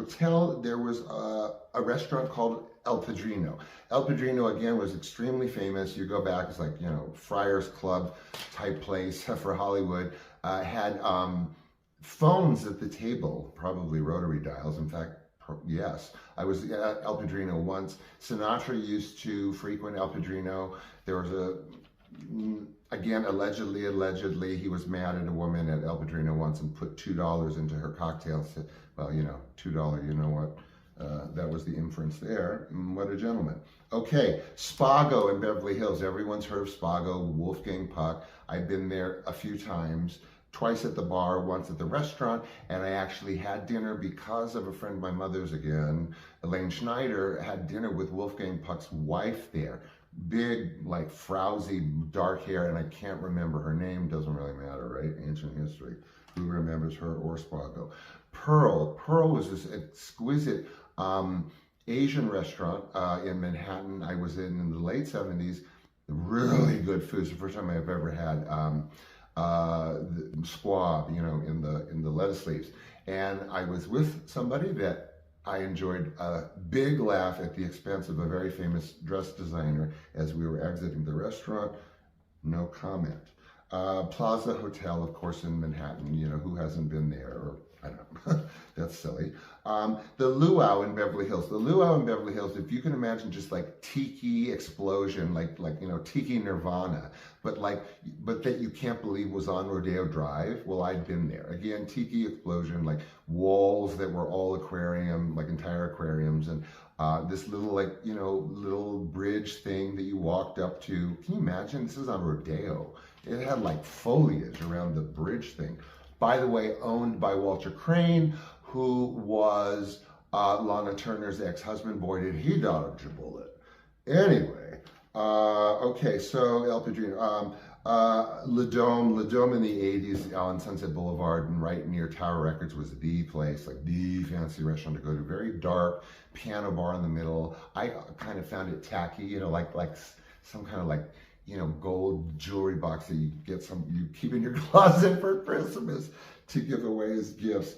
hotel, there was a restaurant called El Padrino. El Padrino, again, was extremely famous. You go back, it's like, you know, Friars Club type place for Hollywood. Had phones at the table, probably rotary dials. In fact, yes, I was at El Padrino once. Sinatra used to frequent El Padrino. There was again, allegedly, he was mad at a woman at El Padrino once and put $2 into her cocktail. Said, well, you know, $2, you know what? That was the inference there. What a gentleman. Okay, Spago in Beverly Hills. Everyone's heard of Spago, Wolfgang Puck. I've been there a few times. Twice at the bar, once at the restaurant, and I actually had dinner because of a friend of my mother's again, Elaine Schneider, had dinner with Wolfgang Puck's wife there. Big, like, frowsy, dark hair, and I can't remember her name. Doesn't really matter, right? Ancient history. Who remembers her or Spago? Pearl was this exquisite Asian restaurant in Manhattan. I was in the late 70s. Really good food. It's the first time I've ever had the squab, you know, in the lettuce leaves. And I was with somebody that I enjoyed a big laugh at the expense of a very famous dress designer as we were exiting the restaurant. No comment. Plaza Hotel, of course, in Manhattan. You know, who hasn't been there? Or, I don't know. That's silly. The Luau in Beverly Hills. The Luau in Beverly Hills, if you can imagine just like tiki explosion, like you know, tiki nirvana, but that you can't believe was on Rodeo Drive. Well, I'd been there. Again, tiki explosion, like walls that were all aquarium, like entire aquariums, and this little, like, you know, little bridge thing that you walked up to. Can you imagine? This is on Rodeo. It had like foliage around the bridge thing. By the way, owned by Walter Crane, who was Lana Turner's ex-husband. Boy, did he dodge a bullet. Anyway, okay, so El Padrino. Le Dome in the 80s on Sunset Boulevard and right near Tower Records was the place, like the fancy restaurant to go to. Very dark, piano bar in the middle. I kind of found it tacky, you know, like some kind of like, you know, gold jewelry box that you keep in your closet for Christmas to give away as gifts.